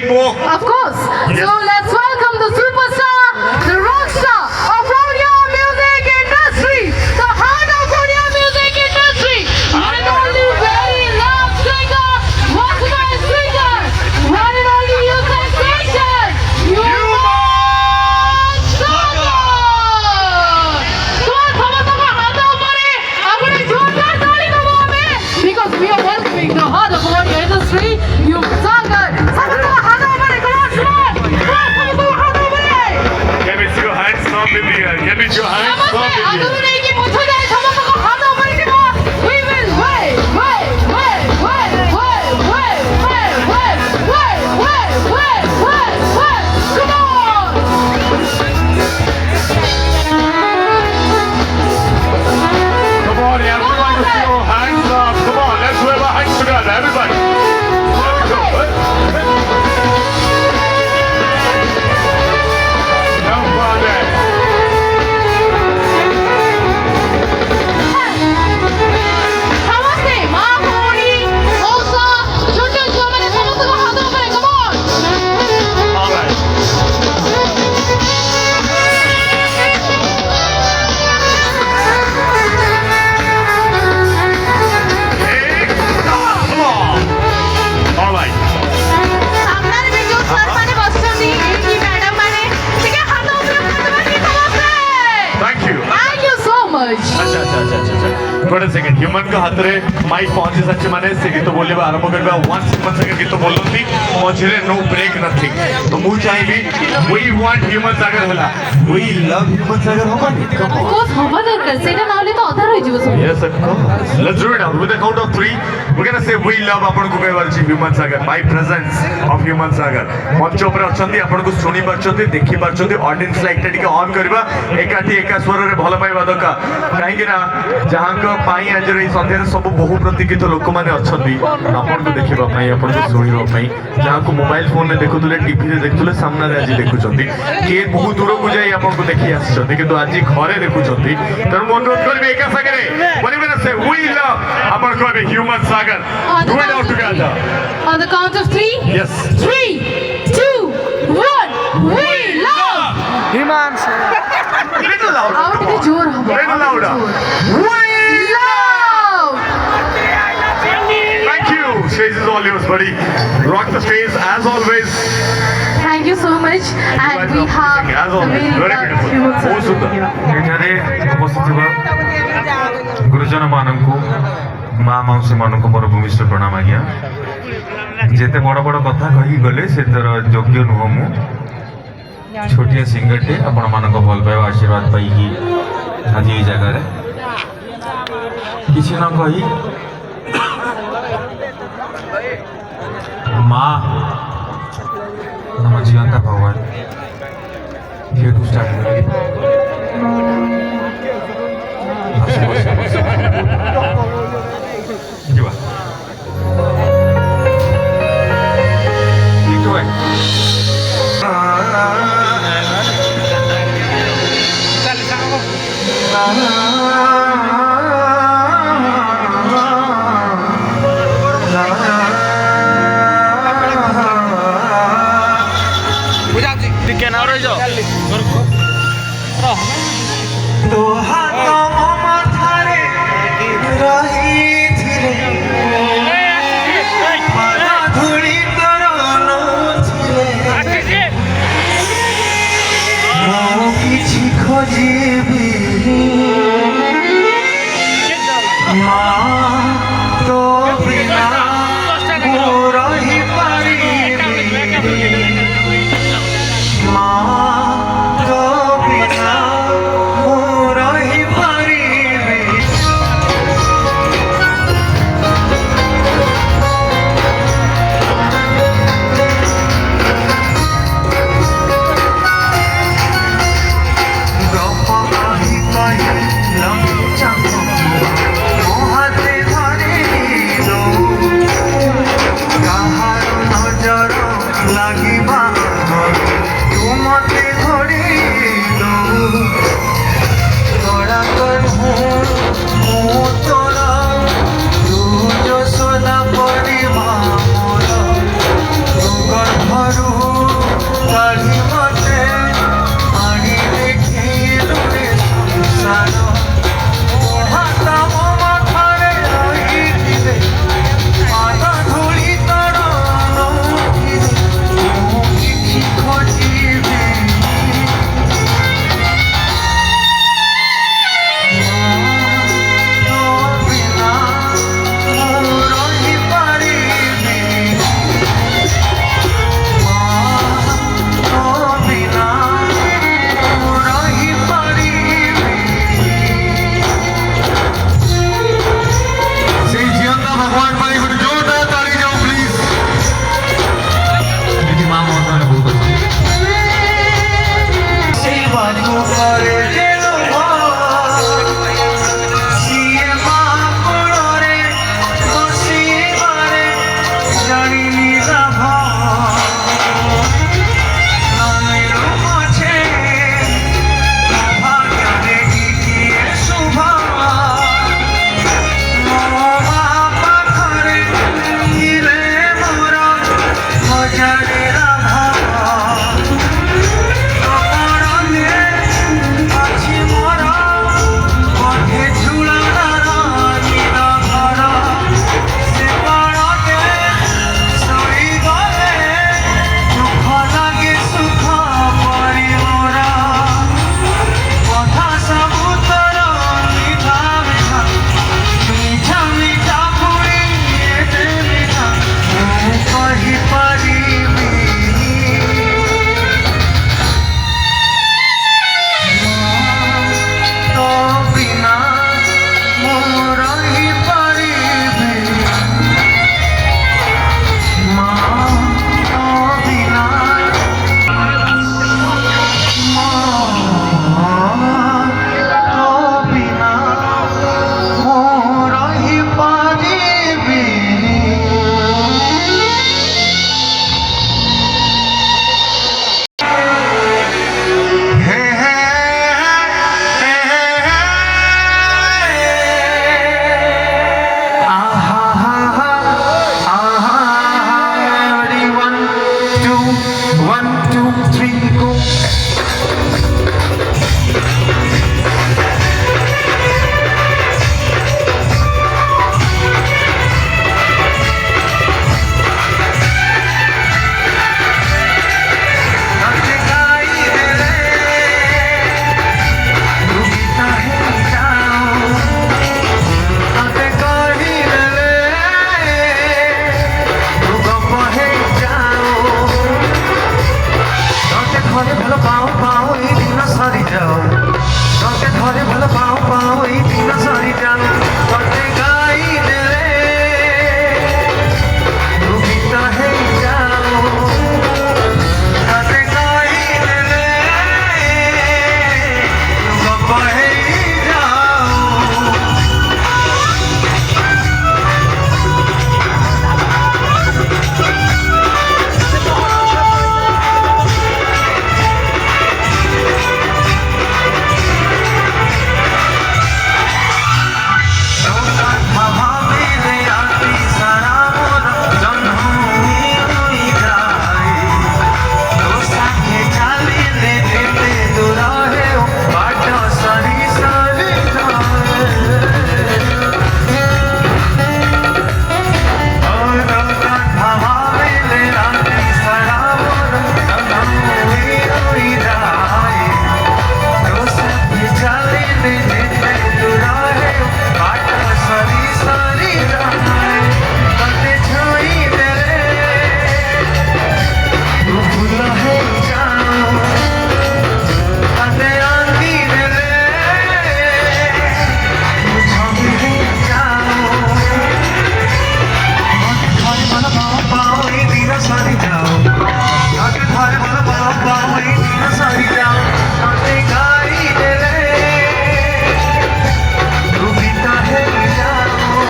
anything more? Of course. Yes. So let's welcome the superstar, the rock star of Audio music industry, the heart of Audio music industry, one and only very loved singer, versatile singer, one and only you sensation, human sagar. তোমার সমস্ত হাত উপরে আমরা জোরদার তালি দেবো আমি because we are welcoming the heart of Audio industry, human sagar. সমস্ত হাত উপরে ক্লাস রন সমস্ত হাত উপরে Give it your hands from in the air. Give it your hands from in হাত the air. উপরে কি মুছে যায় সমস্ত হাত উপরে দিব we will wait come on Come on, everyone, with your hands up. Come on, let's wave our hands together, everybody. There we go. No further. नमस्ते माँ भौणी मौसा छोटे छोटे समस्त को हाथों पर come on All right. Hey, come on. All right. सामने में जो सर माने बसचंदी इनकी मैडम माने ठीक है हाथों पर की समस्ते Thank you. Thank you so much अच्छा गोटे सेकेंड ह्यूमन को हाथ रे माइक पहुंची सारी माने से गीत बोलवा आरंभ करबा 1 सेकंड गीत बोलती मझिरे नो ब्रेक नथिंग तो मु चाहबी वी वांट ह्यूमन सागर होला वी लव ह्यूमन सागर होबानी कम ऑन कोस होबा दरकार सेटा नाले तो अधार होई जिवो सब yes of course let's do it out with the count of 3 we can say we love आपन को कहबार छी Human Sagar my presence of Human Sagar मंच ऊपर अछंती आपन को सुनी पारछंती देखि पारछंती ऑडियंस लाइक टिके ऑन करबा एकाठी एका स्वर रे भलो पाइबा दका काहे कि ना जहां को पाई आज रे संध्या सब बहु प्रतिकित लोक माने अछंती आपन को देखिबा पाई आपन को सुनिबा पाई जहां को मोबाइल फोन रे देखुतले टीवी रे देखुतले सामना रे आज देखुचंती के बहुत दूर को जाई आपन को देखि आछंती किंतु आज घरे देखुचंती तर मन अनुरोध करबे एका सागरे बोलिबे ना से वी लव आपन को बे Human Sagar do it out together On the count of 3 yes 3 2 1 we love Human sagar. Little louder और कितने जोर होगा little louder we love Thank you. Stage is all yours, buddy. Rock the stage as always. Thank you so much and we have As always, very beautiful. बहुत सुंदर. ଏଠାରେ ଉପସ୍ଥିତ ଥିବା ଗୁରୁଜନ ମାନଙ୍କୁ ମା ମାଉସୀ ମାନଙ୍କୁ ମୋର ଭୂମିଷ୍ଠ ପ୍ରଣାମ ଆଜ୍ଞା ଯେତେ ବଡ଼ ବଡ଼ କଥା କହିକି ଗଲେ ସେଥିର ଯୋଗ୍ୟ ନୁହଁ ମୁଁ ଛୋଟିଆ ସିଙ୍ଗରଟେ ଆପଣମାନଙ୍କ ଭଲ ପାଇବା ଆଶୀର୍ବାଦ ପାଇକି ଆଜି ଏଇ ଜାଗାରେ କିଛି ନ କହି ମା ଆମ ଜୀବନ୍ତା ଭଗବାନ ଯେହେତୁ ଷ୍ଟାର୍ଟ କରିବି ଯିବା ଠିକ୍ ଭାଇ ଟିକେ ନା ରହିଯାଅ ତୋ ହାତ ମୋ ମଥାରେ ରହିଥିଲେ ପାଦ ଧୂଳି ତୋର ନଥିଲେ ମୁଁ କିଛି ଖୋଜି